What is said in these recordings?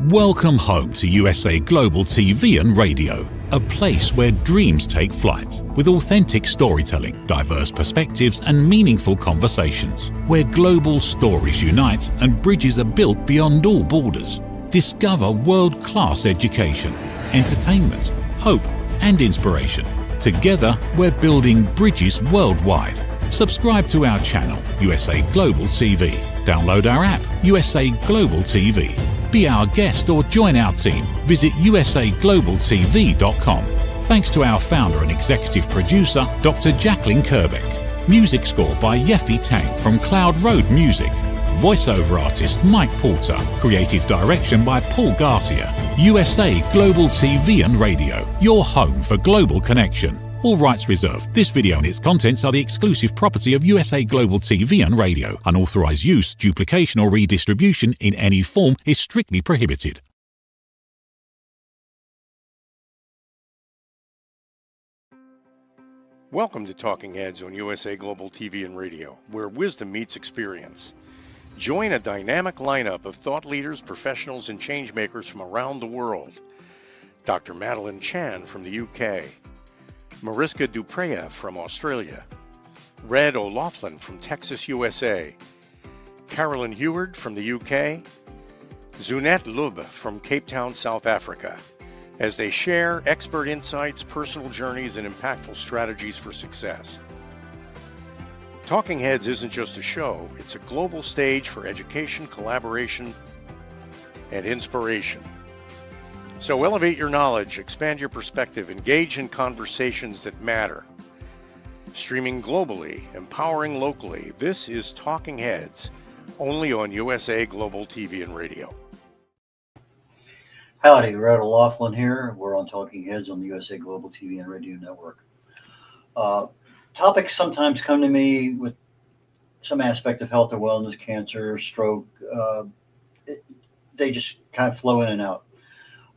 Welcome home to USA Global TV and Radio, a place where dreams take flight, with authentic storytelling, diverse perspectives and meaningful conversations, where global stories unite and bridges are built beyond all borders. Discover world-class education, entertainment, hope and inspiration. Together, we're building bridges worldwide. Subscribe to our channel, USA Global TV. Download our app, USA Global TV. Be our guest or join our team. Visit usaglobaltv.com. Thanks to our founder and executive producer, Dr. Jacqueline Kerbeck. Music score by Yeffy Tang from Cloud Road Music. Voiceover artist Mike Porter. Creative direction by Paul Garcia. USA Global TV and Radio. Your home for global connection. All rights reserved. This video and its contents are the exclusive property of USA Global TV and Radio. Unauthorized use, duplication or redistribution in any form is strictly prohibited. Welcome to Talking Heads on USA Global TV and Radio, where wisdom meets experience. Join a dynamic lineup of thought leaders, professionals, and changemakers from around the world. Dr. Madeline Chan from the UK. Mariska Dupreya from Australia, Red O'Loughlin from Texas, USA, Carolyn Heward from the UK, Zunette Lub from Cape Town, South Africa, as they share expert insights, personal journeys, and impactful strategies for success. Talking Heads isn't just a show, it's a global stage for education, collaboration, and inspiration. So elevate your knowledge, expand your perspective, engage in conversations that matter. Streaming globally, empowering locally, this is Talking Heads, only on USA Global TV and Radio. Howdy, Red O'Loughlin here. We're on Talking Heads on the USA Global TV and Radio Network. Topics sometimes come to me with some aspect of health or wellness, cancer, stroke. They just kind of flow in and out.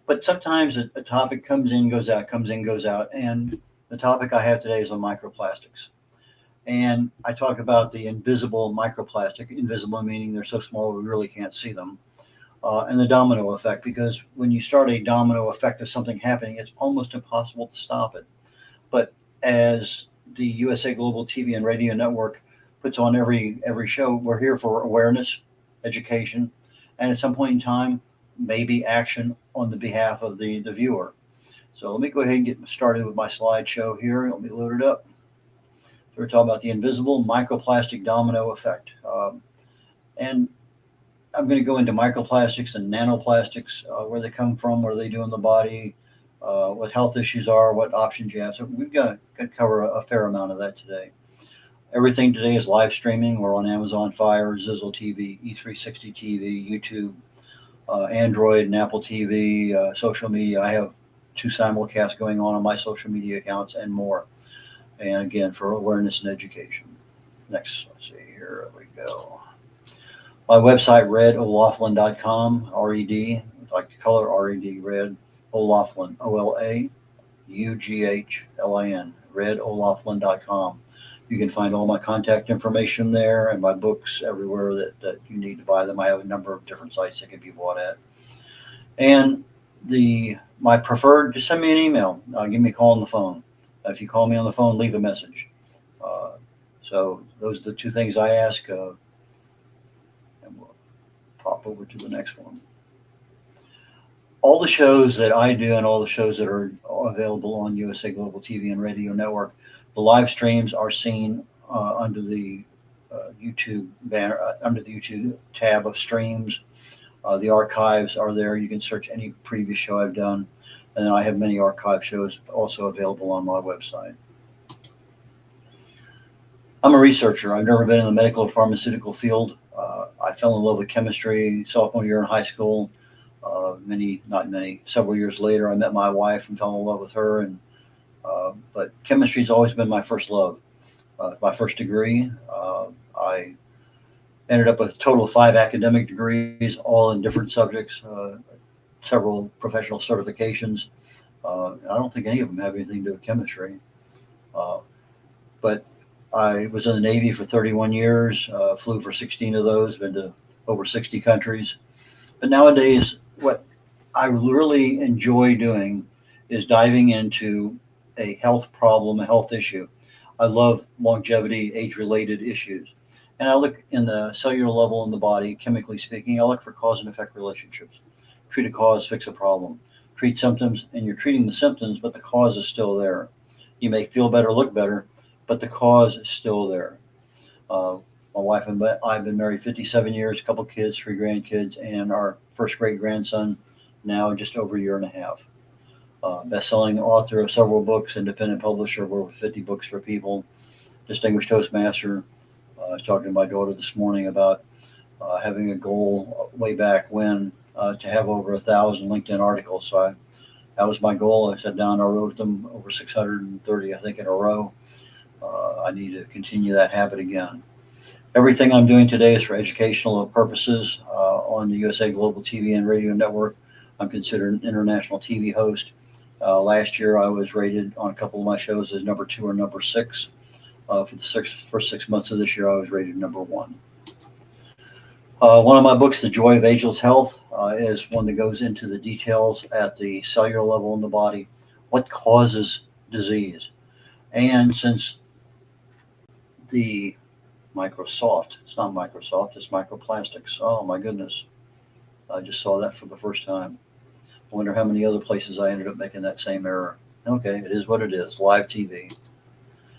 But sometimes a topic comes in, goes out, comes in, goes out. And the topic I have today is on microplastics. And I talk about the invisible microplastic, invisible meaning they're so small we really can't see them, and the domino effect, because when you start a domino effect of something happening, it's almost impossible to stop it. But as the USA Global TV and Radio Network puts on every show, we're here for awareness, education, and at some point in time, maybe action on the behalf of the viewer. So let me go ahead and get started with my slideshow here. Let me load it up. So we're talking about the invisible microplastic domino effect. And I'm going to go into microplastics and nanoplastics, where they come from, what they do in the body, what health issues are, what options you have. So we've got to cover a fair amount of that today. Everything today is live streaming. We're on Amazon Fire, Zizzle TV, E360 TV, YouTube, Android and Apple TV, social media. I have 2 simulcasts going on my social media accounts and more. And again, for awareness and education. Next, let's see, here we go. My website, redolaughlin.com, R-E-D, like the color R-E-D, Red O'Loughlin, O-L-A-U-G-H-L-I-N, redolaughlin.com. You can find all my contact information there and my books everywhere that you need to buy them. I have a number of different sites that can be bought at. And my preferred, just send me an email. Give me a call on the phone. If you call me on the phone, leave a message. So those are the 2 things I ask. And we'll pop over to the next one. All the shows that I do and all the shows that are available on USA Global TV and Radio Network, the live streams are seen under the YouTube banner, under the YouTube tab of streams. The archives are there. You can search any previous show I've done. And then I have many archive shows also available on my website. I'm a researcher. I've never been in the medical or pharmaceutical field. I fell in love with chemistry sophomore year in high school. Several years later, I met my wife and fell in love with her. And but chemistry has always been my first love. My first degree, I ended up with a total of 5 academic degrees, all in different subjects, several professional certifications. I don't think any of them have anything to do with chemistry. But I was in the Navy for 31 years, flew for 16 of those, been to over 60 countries. But nowadays, what I really enjoy doing is diving into a health problem, a health issue. I love longevity, age-related issues. And I look in the cellular level in the body, chemically speaking, I look for cause and effect relationships. Treat a cause, fix a problem. Treat symptoms, and you're treating the symptoms, but the cause is still there. You may feel better, look better, but the cause is still there. My wife and I have been married 57 years, a couple kids, 3 grandkids, and our first great grandson now just over a year and a half. Best-selling author of several books, independent publisher of over 50 books for people, distinguished Toastmaster. I was talking to my daughter this morning about having a goal way back when to have over 1,000 LinkedIn articles. So that was my goal. I sat down, I wrote them over 630, I think, in a row. I need to continue that habit again. Everything I'm doing today is for educational purposes on the USA Global TV and Radio Network. I'm considered an international TV host. Last year, I was rated on a couple of my shows as number 2 or number 6. For the first 6 months of this year, I was rated number 1. One of my books, The Joy of Ageless Health, is one that goes into the details at the cellular level in the body. What causes disease? And since the Microsoft, it's not Microsoft, it's microplastics. Oh my goodness. I just saw that for the first time. I wonder how many other places I ended up making that same error. Okay, it is what it is, live TV.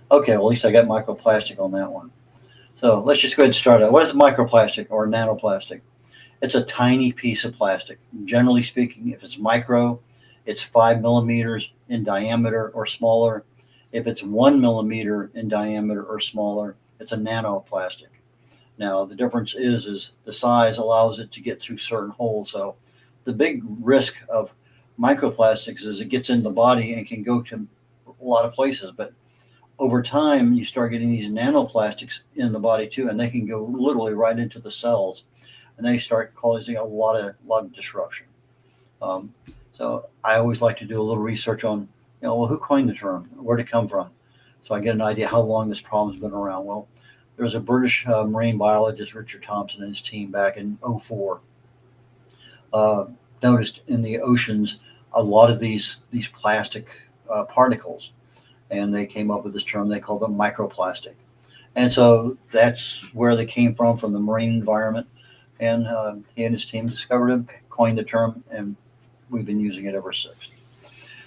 Okay, well, at least I got microplastic on that one. So let's just go ahead and start out. What is microplastic or nanoplastic? It's a tiny piece of plastic. Generally speaking, if it's micro, it's 5 millimeters in diameter or smaller. If it's 1 millimeter in diameter or smaller, it's a nanoplastic. Now, the difference is the size allows it to get through certain holes. So the big risk of microplastics is it gets in the body and can go to a lot of places. But over time, you start getting these nanoplastics in the body too, and they can go literally right into the cells, and they start causing a lot of disruption. So I always like to do a little research on, well, who coined the term? Where'd it come from? So I get an idea how long this problem's been around. Well, there's a British marine biologist, Richard Thompson, and his team back in 2004 noticed in the oceans a lot of these plastic particles, and they came up with this term they call them microplastic. And so that's where they came from the marine environment. And he and his team discovered it, coined the term, and we've been using it ever since.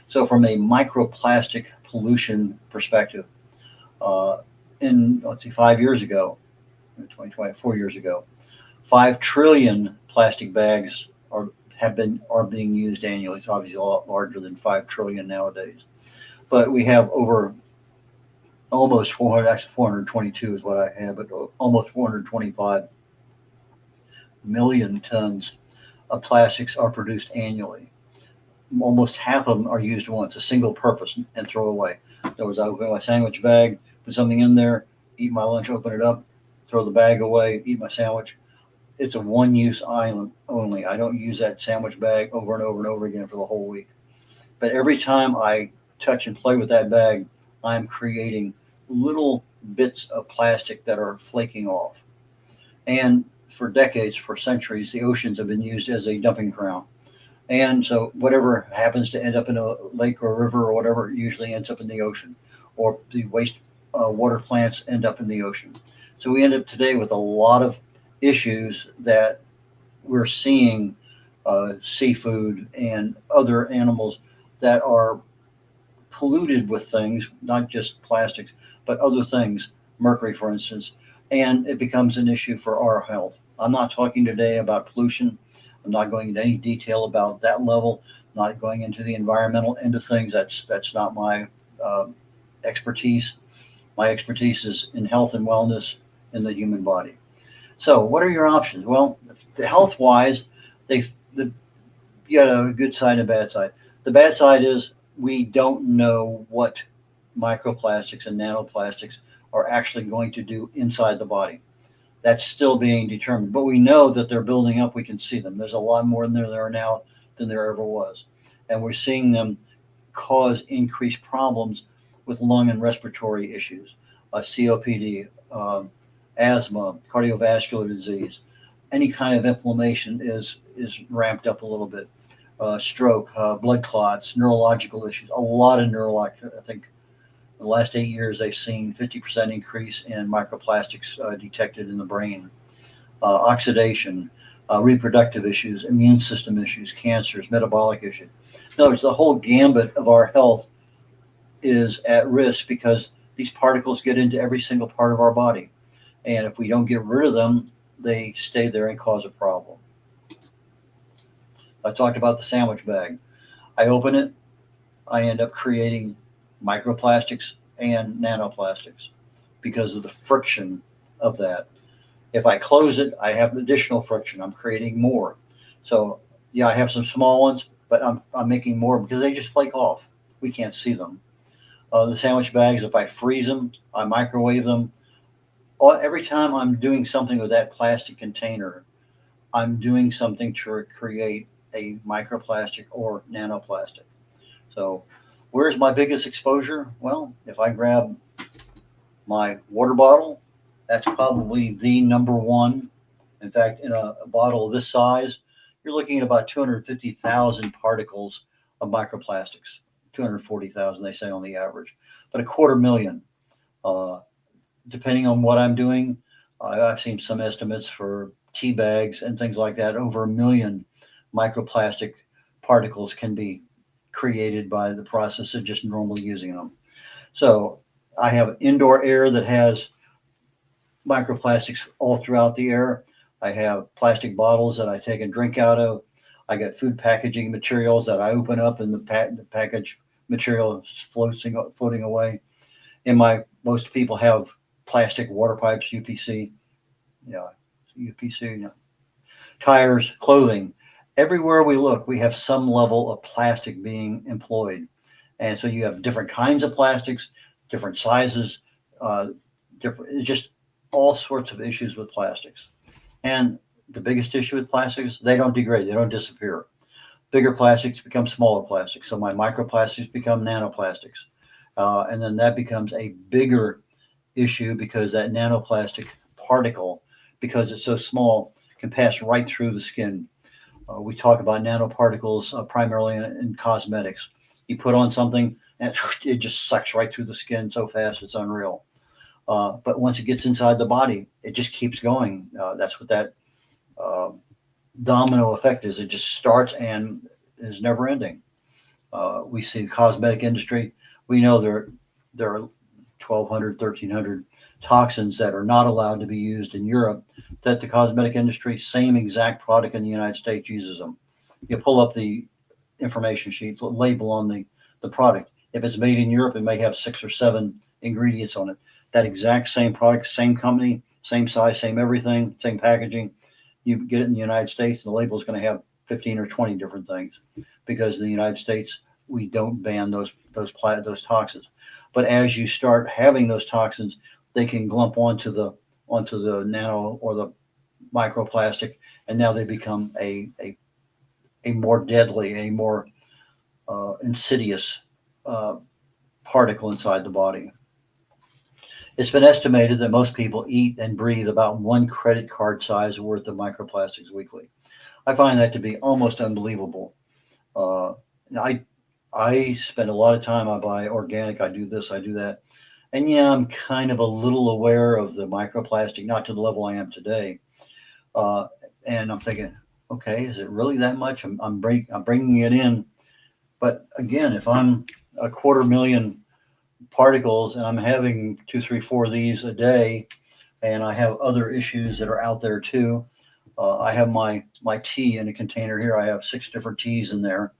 So from a microplastic pollution perspective, in 5 years ago, 4 years ago, 5 trillion plastic bags are being used annually. It's obviously a lot larger than 5 trillion nowadays. But we have over almost 400, actually 422 is what I have, but almost 425 million tons of plastics are produced annually. Almost half of them are used once, a single purpose, and throw away. In other words, I open my sandwich bag, put something in there, eat my lunch, open it up, throw the bag away, eat my sandwich. It's a one-use item only. I don't use that sandwich bag over and over and over again for the whole week. But every time I touch and play with that bag, I'm creating little bits of plastic that are flaking off. And for decades, for centuries, the oceans have been used as a dumping ground. And so whatever happens to end up in a lake or a river or whatever usually ends up in the ocean, or the waste water plants end up in the ocean. So we end up today with a lot of issues that we're seeing seafood and other animals that are polluted with things, not just plastics, but other things, mercury, for instance, and it becomes an issue for our health. I'm not talking today about pollution. I'm not going into any detail about that level. I'm not going into the environmental end of things. That's not my expertise. My expertise is in health and wellness in the human body. So what are your options? Well, the health-wise, you got a good side and a bad side. The bad side is we don't know what microplastics and nanoplastics are actually going to do inside the body. That's still being determined, but we know that they're building up. We can see them. There's a lot more in there now than there ever was. And we're seeing them cause increased problems with lung and respiratory issues, COPD, asthma, cardiovascular disease. Any kind of inflammation is ramped up a little bit. stroke, blood clots, neurological issues, a lot of neurological. I think in the last 8 years, they've seen 50% increase in microplastics detected in the brain, oxidation, reproductive issues, immune system issues, cancers, metabolic issues. In other words, the whole gambit of our health is at risk because these particles get into every single part of our body. And if we don't get rid of them, they stay there and cause a problem. I talked about the sandwich bag. I open it, I end up creating microplastics and nanoplastics because of the friction of that. If I close it, I have additional friction. I'm creating more. So yeah, I have some small ones, but I'm making more because they just flake off. We can't see them. The sandwich bags, if I freeze them, I microwave them. Every time I'm doing something with that plastic container, I'm doing something to create a microplastic or nanoplastic. So where's my biggest exposure? Well, if I grab my water bottle, that's probably the number one. In fact, in a bottle of this size, you're looking at about 250,000 particles of microplastics. 240,000, they say on the average, but 250,000. Depending on what I'm doing, I've seen some estimates for tea bags and things like that. Over 1 million microplastic particles can be created by the process of just normally using them. So I have indoor air that has microplastics all throughout the air. I have plastic bottles that I take and drink out of. I got food packaging materials that I open up and the package material is floating away. Most people have plastic water pipes, UPC, tires, clothing. Everywhere we look, we have some level of plastic being employed. And so you have different kinds of plastics, different sizes, just all sorts of issues with plastics. And the biggest issue with plastics, they don't degrade, they don't disappear. Bigger plastics become smaller plastics. So my microplastics become nanoplastics. And then that becomes a bigger issue because that nanoplastic particle, because it's so small, can pass right through the skin. We talk about nanoparticles primarily in cosmetics. You put on something and it just sucks right through the skin so fast, it's unreal. But once it gets inside the body, it just keeps going. That's what that domino effect is. It just starts and is never ending. We see the cosmetic industry. We know there are 1,200, 1,300 toxins that are not allowed to be used in Europe that the cosmetic industry, same exact product in the United States, uses them. You pull up the information sheet, label on the product. If it's made in Europe, it may have 6 or 7 ingredients on it. That exact same product, same company, same size, same everything, same packaging. You get it in the United States, and the label is going to have 15 or 20 different things because in the United States, we don't ban those toxins. But as you start having those toxins, they can glump onto the nano or the microplastic, and now they become a more deadly, a more insidious particle inside the body. It's been estimated that most people eat and breathe about 1 credit card size worth of microplastics weekly. I find that to be almost unbelievable. I spend a lot of time, I buy organic, I do this, I do that. And yeah, I'm kind of a little aware of the microplastic, not to the level I am today. And I'm thinking, okay, is it really that much? I'm bringing it in. But again, if I'm 250,000 particles and I'm having 2, 3, 4 of these a day, and I have other issues that are out there too. I have my tea in a container here. I have 6 different teas in there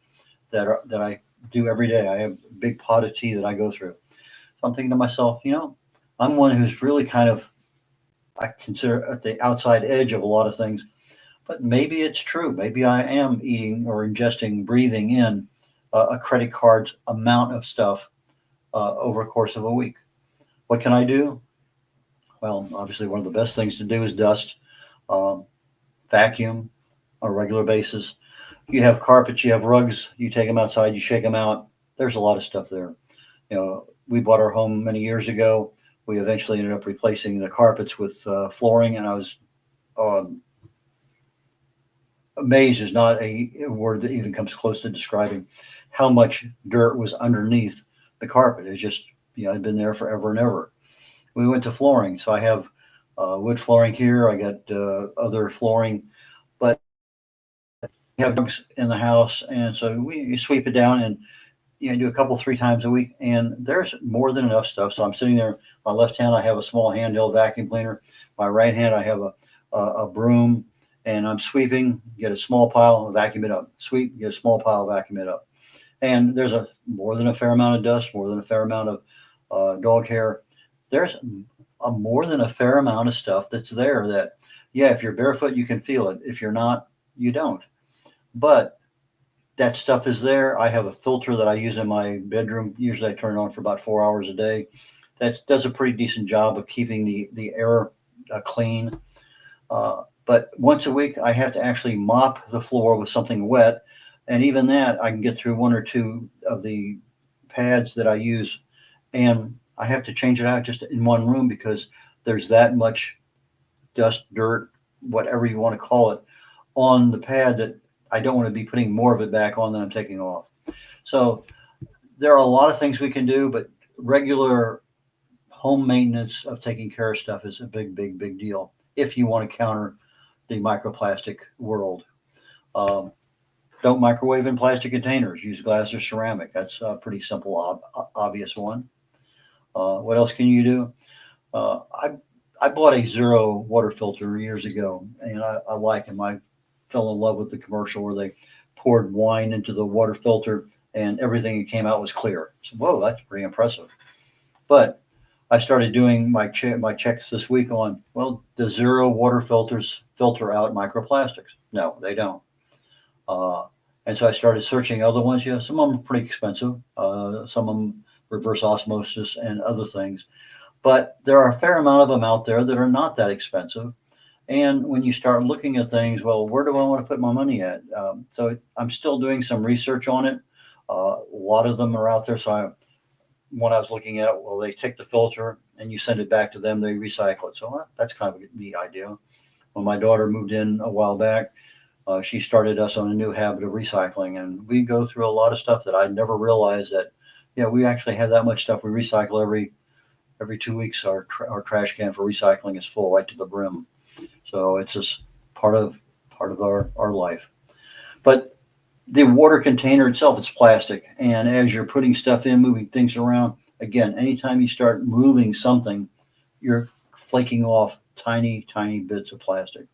that I do every day. I have a big pot of tea that I go through. So I'm thinking to myself, I'm one who's really kind of, I consider at the outside edge of a lot of things, but maybe it's true. Maybe I am eating or ingesting, breathing in a credit card's amount of stuff over a course of a week. What can I do? Well, obviously one of the best things to do is dust, vacuum on a regular basis. You have carpets, you have rugs, you take them outside, you shake them out. There's a lot of stuff there. We bought our home many years ago. We eventually ended up replacing the carpets with flooring, and I was Amazed is not a word that even comes close to describing how much dirt was underneath the carpet. It's just, I'd been there forever and ever. We went to flooring. So I have wood flooring here. I got other flooring, but we have dogs in the house. And so you sweep it down and do a couple, 3 times a week. And there's more than enough stuff. So I'm sitting there, my left hand, I have a small handheld vacuum cleaner. My right hand, I have a broom, and I'm sweeping, get a small pile, vacuum it up. Sweep, get a small pile, vacuum it up. And there's more than a fair amount of dust, more than a fair amount of dog hair. There's more than a fair amount of stuff that's there that, if you're barefoot, you can feel it. If you're not, you don't. But that stuff is there. I have a filter that I use in my bedroom. Usually I turn it on for about 4 hours a day. That does a pretty decent job of keeping the air clean. But once a week, I have to actually mop the floor with something wet. And even that, I can get through 1 or 2 of the pads that I use. And I have to change it out just in one room because there's that much dust, dirt, whatever you want to call it, on the pad that I don't want to be putting more of it back on than I'm taking off. So there are a lot of things we can do, but regular home maintenance of taking care of stuff is a big, big, big deal if you want to counter the microplastic world. Don't microwave in plastic containers. Use glass or ceramic. That's a pretty simple, obvious one. What else can you do? I bought a Zero water filter years ago, and I like them. I fell in love with the commercial where they poured wine into the water filter and everything that came out was clear. So, whoa, that's pretty impressive. But I started doing my checks this week on, does Zero water filters filter out microplastics? No, they don't. And so I started searching other ones. Some of them are pretty expensive. Some of them reverse osmosis and other things. But there are a fair amount of them out there that are not that expensive. And when you start looking at things, where do I want to put my money at? So I'm still doing some research on it. A lot of them are out there. So when I was looking at, they take the filter and you send it back to them, they recycle it. So that's kind of a neat idea. When my daughter moved in a while back, she started us on a new habit of recycling. And we go through a lot of stuff that I never realized that, we actually have that much stuff we recycle every 2 weeks. Our trash can for recycling is full right to the brim. So it's just part of our life. But the water container itself, it's plastic. And as you're putting stuff in, moving things around, again, anytime you start moving something, you're flaking off tiny, tiny bits of plastic.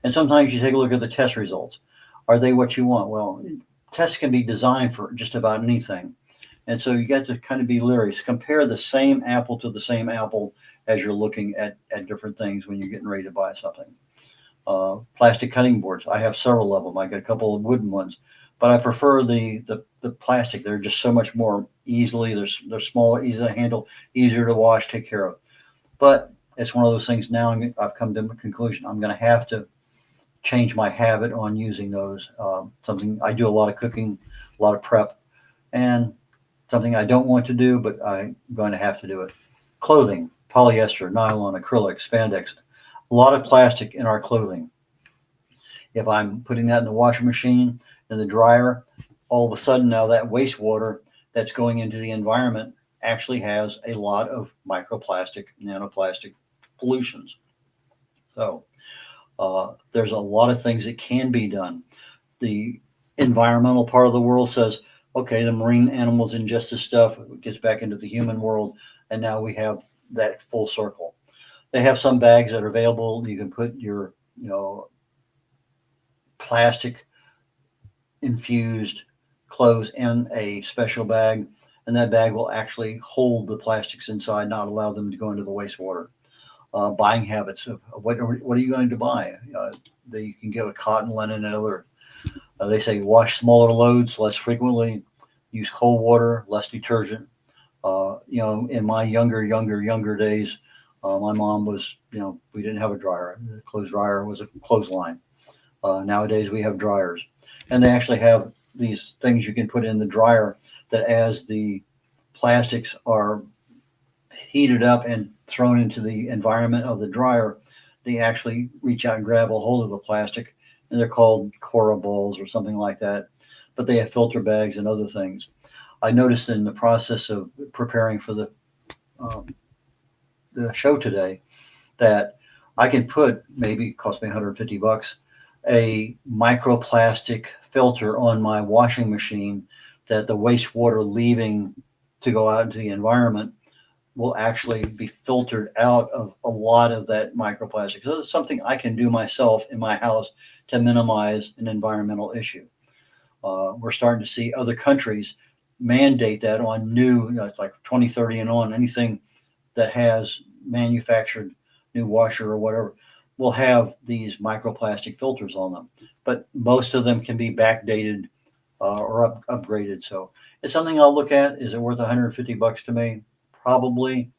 And sometimes you take a look at the test results. Are they what you want? Well, tests can be designed for just about anything. And so you got to kind of be leery. So compare the same apple to the same apple as you're looking at different things when you're getting ready to buy something. Plastic cutting boards. I have several of them. I got a couple of wooden ones, but I prefer the plastic. They're just so much more easily. They're smaller, easy to handle, easier to wash, take care of. But it's one of those things now I've come to a conclusion. I'm going to have to change my habit on using those. Something I do a lot of cooking, a lot of prep, and something I don't want to do, but I'm going to have to do it. Clothing, polyester, nylon, acrylic, spandex, a lot of plastic in our clothing. If I'm putting that in the washing machine, in the dryer, all of a sudden now that wastewater that's going into the environment actually has a lot of microplastic, nanoplastic pollutions. So there's a lot of things that can be done. The environmental part of the world says, okay, the marine animals ingest this stuff, it gets back into the human world, and now we have that full circle. They have some bags that are available. You can put your, plastic infused clothes in a special bag, and that bag will actually hold the plastics inside, not allow them to go into the wastewater. Buying habits of what are you going to buy? You can get with cotton, linen, and other. They say wash smaller loads less frequently, use cold water, less detergent. In my younger days, my mom was, we didn't have a dryer. The clothes dryer was a clothesline. Nowadays we have dryers, and they actually have these things you can put in the dryer that as the plastics are heated up and thrown into the environment of the dryer, they actually reach out and grab a hold of the plastic and they're called Cora bowls or something like that, but they have filter bags and other things. I noticed in the process of preparing for um, the show today that I can put, maybe it cost me $150, a microplastic filter on my washing machine that the wastewater leaving to go out into the environment will actually be filtered out of a lot of that microplastic. So it's something I can do myself in my house to minimize an environmental issue. We're starting to see other countries mandate that on new, it's like 2030 and on, anything that has manufactured new washer or whatever will have these microplastic filters on them. But most of them can be backdated or upgraded. So it's something I'll look at. Is it worth $150 to me? Probably.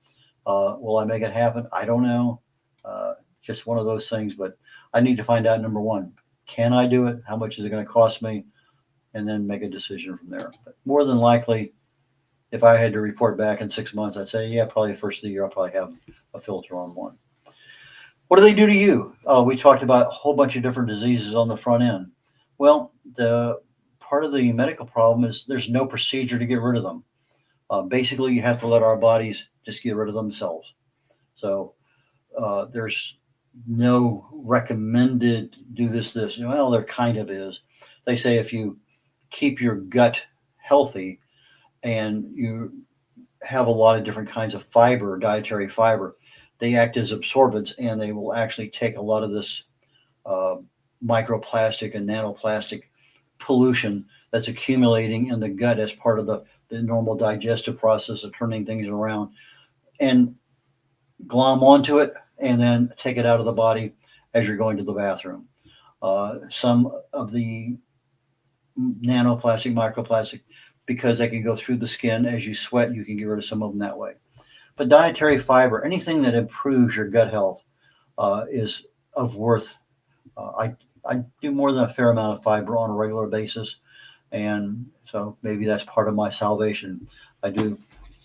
Will I make it happen? I don't know. Just one of those things. But I need to find out, number one, can I do it? How much is it going to cost me? And then make a decision from there. But more than likely, if I had to report back in 6 months, I'd say, yeah, probably the first of the year, I'll probably have a filter on one. What do they do to you? We talked about a whole bunch of different diseases on the front end. Well, the part of the medical problem is there's no procedure to get rid of them. Basically, you have to let our bodies just get rid of themselves. So there's no recommended do this. Well, there kind of is. They say if you keep your gut healthy and you have a lot of different kinds of fiber, dietary fiber, they act as absorbents and they will actually take a lot of this microplastic and nanoplastic pollution that's accumulating in the gut as part of the normal digestive process of turning things around and glom onto it and then take it out of the body as you're going to the bathroom. Some of the nanoplastic, microplastic, because they can go through the skin as you sweat, you can get rid of some of them that way. But dietary fiber, anything that improves your gut health is of worth. I do more than a fair amount of fiber on a regular basis. And so maybe that's part of my salvation. I do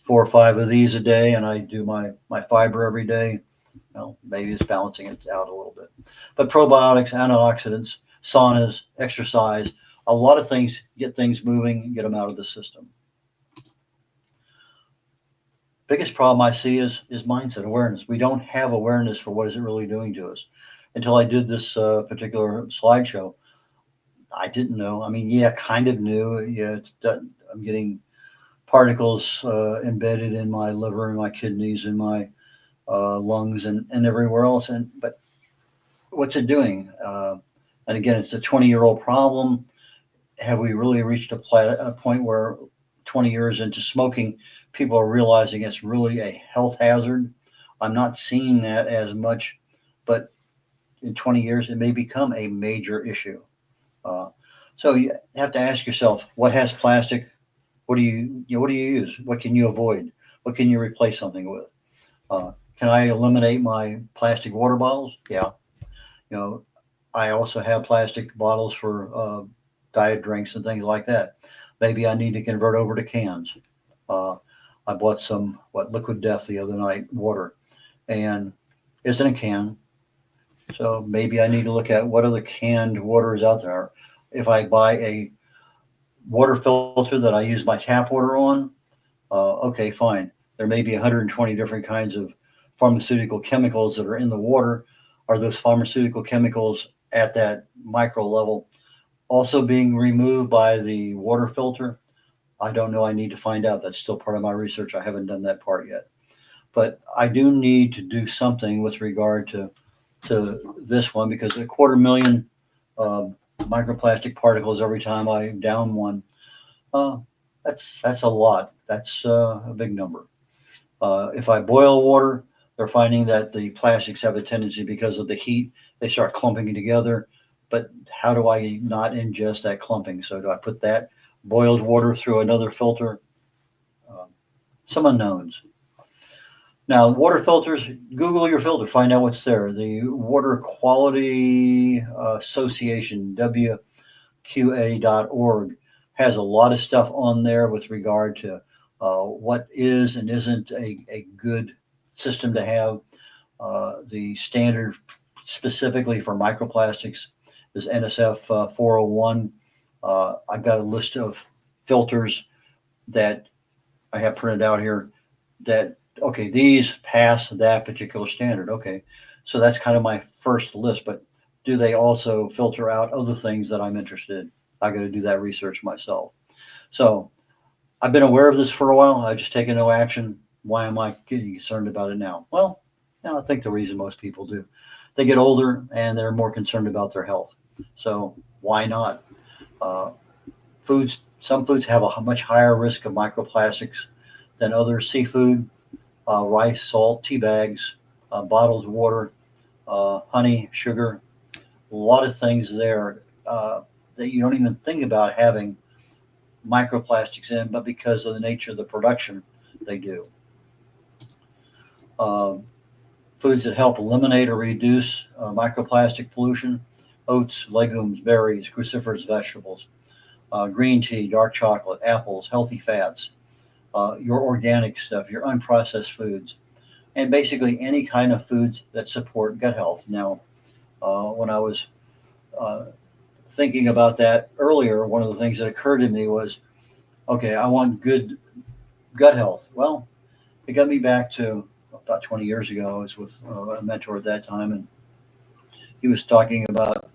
4 or 5 of these a day and I do my fiber every day. Well, maybe it's balancing it out a little bit. But probiotics, antioxidants, saunas, exercise, a lot of things, get things moving, get them out of the system. Biggest problem I see is mindset, awareness. We don't have awareness for what is it really doing to us. Until I did this particular slideshow, I didn't know. I mean, yeah, kind of knew. Yeah, I'm getting particles embedded in my liver and my kidneys and my lungs and everywhere else. But what's it doing? And again, it's a 20-year-old problem. Have we really reached a point where 20 years into smoking, people are realizing it's really a health hazard? I'm not seeing that as much, but in 20 years, it may become a major issue. So you have to ask yourself, what has plastic? What do you use? What can you avoid? What can you replace something with? Can I eliminate my plastic water bottles? Yeah. I also have plastic bottles for diet drinks and things like that. Maybe I need to convert over to cans. I bought some Liquid Death the other night, water, and it's in a can. So maybe I need to look at what other canned waters out there. If I buy a water filter that I use my tap water on, okay, fine. There may be 120 different kinds of pharmaceutical chemicals that are in the water. Are those pharmaceutical chemicals at that micro level also being removed by the water filter? I don't know. I need to find out. That's still part of my research. I haven't done that part yet. But I do need to do something with regard to this one, because 250,000 microplastic particles every time I down one, that's a lot. That's a big number. If I boil water, they're finding that the plastics have a tendency, because of the heat, they start clumping together. But how do I not ingest that clumping? So do I put that boiled water through another filter? Some unknowns. Now, water filters, Google your filter, find out what's there. The Water Quality Association, WQA.org, has a lot of stuff on there with regard to what is and isn't a good system to have. The standard specifically for microplastics is NSF 401. I've got a list of filters that I have printed out here that, okay, these pass that particular standard. Okay, so that's kind of my first list, but do they also filter out other things that I'm interested in? I got to do that research myself. So I've been aware of this for a while. I've just taken no action. Why am I getting concerned about it now? Well, I think the reason most people do. They get older and they're more concerned about their health. So why not? Uh, some foods have a much higher risk of microplastics than others. Seafood, rice, salt, tea bags, bottled water, honey, sugar, a lot of things there that you don't even think about having microplastics in, but because of the nature of the production, they do. Foods that help eliminate or reduce microplastic pollution: oats, legumes, berries, cruciferous vegetables, green tea, dark chocolate, apples, healthy fats, your organic stuff, your unprocessed foods, and basically any kind of foods that support gut health. Now, when I was thinking about that earlier, one of the things that occurred to me was, okay, I want good gut health. Well, it got me back to about 20 years ago. I was with a mentor at that time, and he was talking about,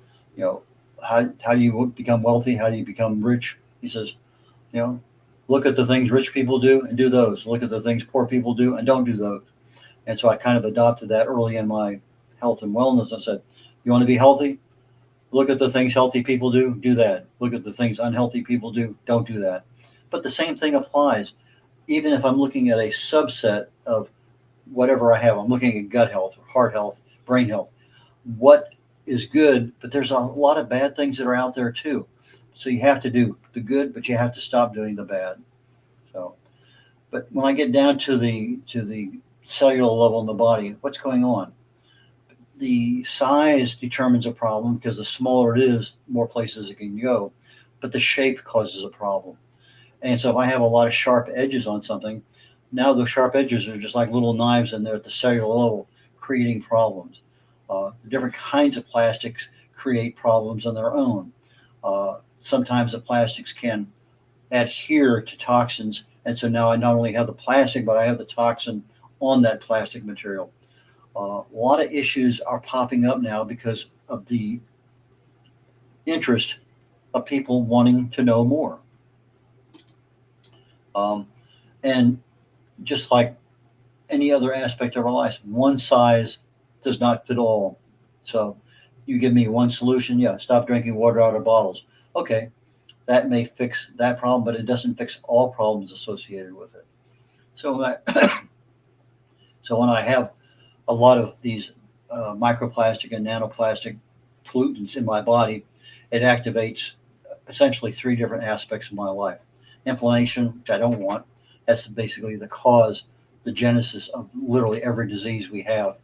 how do you become wealthy? How do you become rich? He says, look at the things rich people do and do those. Look at the things poor people do and don't do those. And so I kind of adopted that early in my health and wellness. I said, you want to be healthy? Look at the things healthy people do that. Look at the things unhealthy people do, don't do that. But the same thing applies. Even if I'm looking at a subset of whatever I have, I'm looking at gut health, heart health, brain health. What is good, but there's a lot of bad things that are out there too. So you have to do the good, but you have to stop doing the bad. So, but when I get down to the cellular level in the body, what's going on? The size determines a problem because the smaller it is, more places it can go, but the shape causes a problem. And so if I have a lot of sharp edges on something, now those sharp edges are just like little knives and they're at the cellular level, creating problems. Different kinds of plastics create problems on their own. Sometimes the plastics can adhere to toxins, and so now I not only have the plastic, but I have the toxin on that plastic material. A lot of issues are popping up now because of the interest of people wanting to know more. And just like any other aspect of our lives, one size does not fit all. So you give me one solution, stop drinking water out of bottles. Okay, that may fix that problem, but it doesn't fix all problems associated with it. So so when I have a lot of these microplastic and nanoplastic pollutants in my body, it activates essentially three different aspects of my life. Inflammation, which I don't want. That's basically the cause, the genesis of literally every disease we have.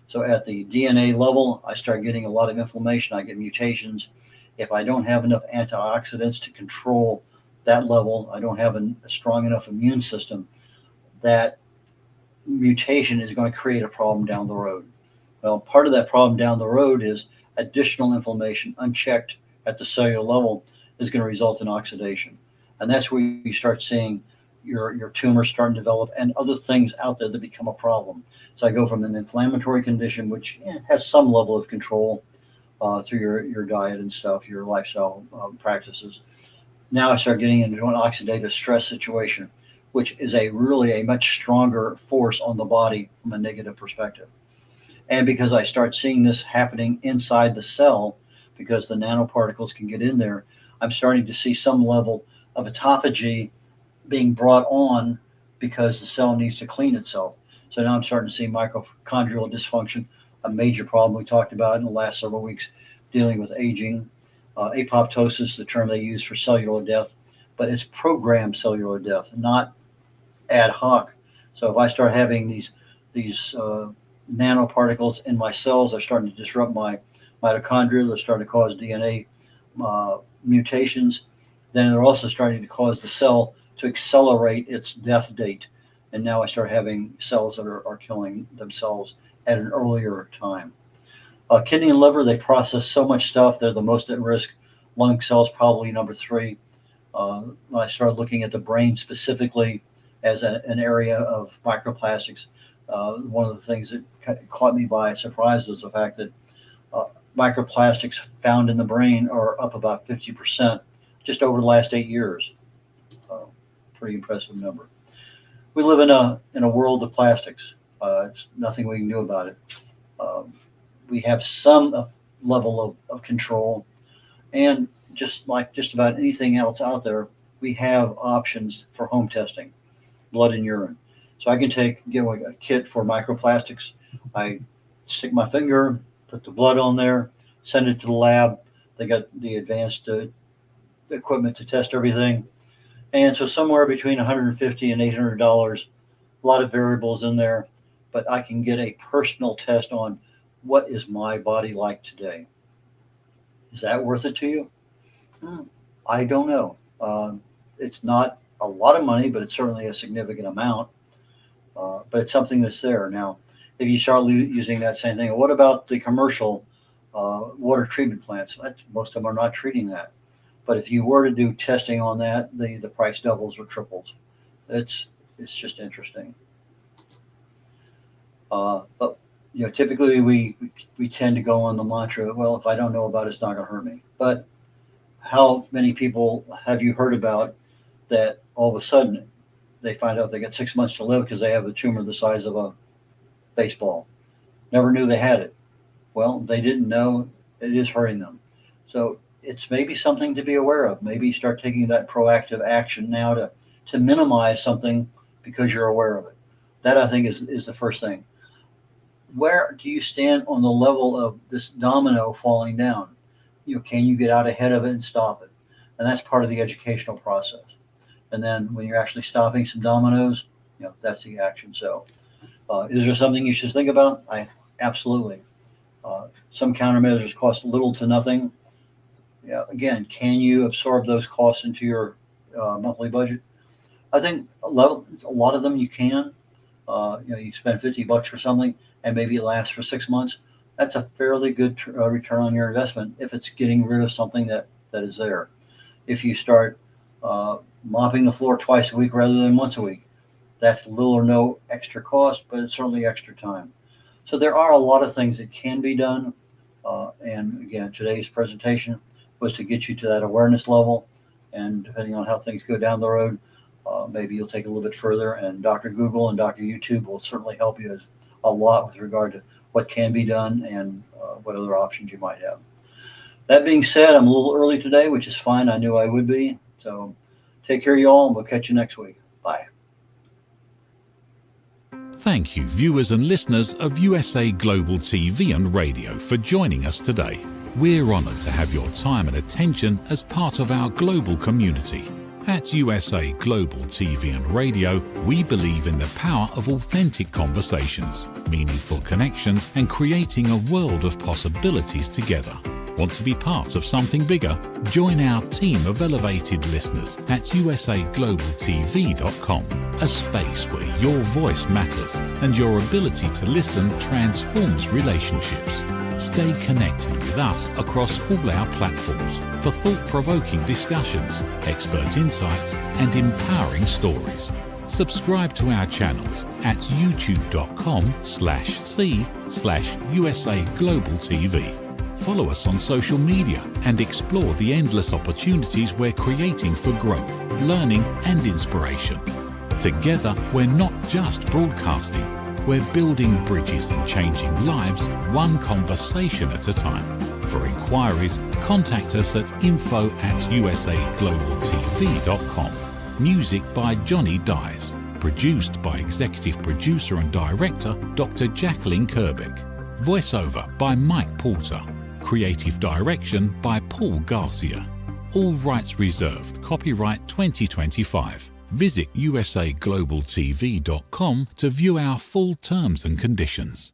So at the DNA level, I start getting a lot of inflammation. I get mutations. If I don't have enough antioxidants to control that level, I don't have a strong enough immune system, that mutation is going to create a problem down the road. Well, part of that problem down the road is additional inflammation unchecked at the cellular level is going to result in oxidation. And that's where you start seeing your tumors starting to develop and other things out there that become a problem. So I go from an inflammatory condition, which has some level of control through your diet and stuff, your lifestyle practices. Now I start getting into an oxidative stress situation, which is really a much stronger force on the body from a negative perspective. And because I start seeing this happening inside the cell, because the nanoparticles can get in there, I'm starting to see some level of autophagy being brought on because the cell needs to clean itself. So now I'm starting to see mitochondrial dysfunction, a major problem we talked about in the last several weeks, dealing with aging. Apoptosis, the term they use for cellular death, but it's programmed cellular death, not ad hoc. So if I start having these nanoparticles in my cells, they're starting to disrupt my mitochondria. They're starting to cause DNA mutations. Then they're also starting to cause the cell to accelerate its death date. And now I start having cells that are killing themselves at an earlier time. Kidney and liver, they process so much stuff. They're the most at risk. Lung cells probably number 3. When I started looking at the brain specifically as an area of microplastics, one of the things that caught me by surprise was the fact that microplastics found in the brain are up about 50% just over the last 8 years. Pretty impressive number. We live in a world of plastics. It's nothing we can do about it. We have some level of control, and just like just about anything else out there, we have options for home testing, blood and urine. So I can get a kit for microplastics. I stick my finger, put the blood on there, send it to the lab. They got the advanced equipment to test everything. And so somewhere between $150 and $800, a lot of variables in there, but I can get a personal test on what is my body like today. Is that worth it to you? I don't know. It's not a lot of money, but it's certainly a significant amount. But it's something that's there. Now, if you start using that same thing, what about the commercial water treatment plants? Most of them are not treating that. But if you were to do testing on that, the price doubles or triples. It's just interesting. But typically we tend to go on the mantra, well, if I don't know about it, it's not going to hurt me. But how many people have you heard about that all of a sudden they find out they got 6 months to live because they have a tumor the size of a baseball? Never knew they had it. Well, they didn't know it is hurting them. So it's maybe something to be aware of. Maybe start taking that proactive action now to minimize something because you're aware of it. That, I think, is the first thing. Where do you stand on the level of this domino falling down? Can you get out ahead of it and stop it? And that's part of the educational process. And then when you're actually stopping some dominoes, that's the action. So is there something you should think about? Absolutely. Some countermeasures cost little to nothing. Again, can you absorb those costs into your monthly budget? I think a lot of them you can. You spend $50 for something and maybe it lasts for 6 months. That's a fairly good return on your investment if it's getting rid of something that is there. If you start mopping the floor twice a week rather than once a week, that's little or no extra cost, but it's certainly extra time. So there are a lot of things that can be done. And again, today's presentation was to get you to that awareness level. And depending on how things go down the road, maybe you'll take a little bit further. And Dr. Google and Dr. YouTube will certainly help you a lot with regard to what can be done and what other options you might have. That being said, I'm a little early today, which is fine. I knew I would be. So take care, y'all, and we'll catch you next week. Bye. Thank you, viewers and listeners of USA Global TV and Radio, for joining us today. We're honoured to have your time and attention as part of our global community. At USA Global TV and Radio, we believe in the power of authentic conversations, meaningful connections, and creating a world of possibilities together. Want to be part of something bigger? Join our team of elevated listeners at usaglobaltv.com, a space where your voice matters and your ability to listen transforms relationships. Stay connected with us across all our platforms for thought-provoking discussions, expert insights, and empowering stories. Subscribe to our channels at youtube.com/c/USA-Global-TV. Follow us on social media and explore the endless opportunities we're creating for growth, learning, and inspiration. Together, we're not just broadcasting, we're building bridges and changing lives one conversation at a time. For inquiries, contact us at info@usaglobaltv.com. Music by Johnny Dyes. Produced by Executive Producer and Director Dr. Jacqueline Kerbeck. Voiceover by Mike Porter. Creative Direction by Paul Garcia. All rights reserved. Copyright 2025. Visit usaglobaltv.com to view our full terms and conditions.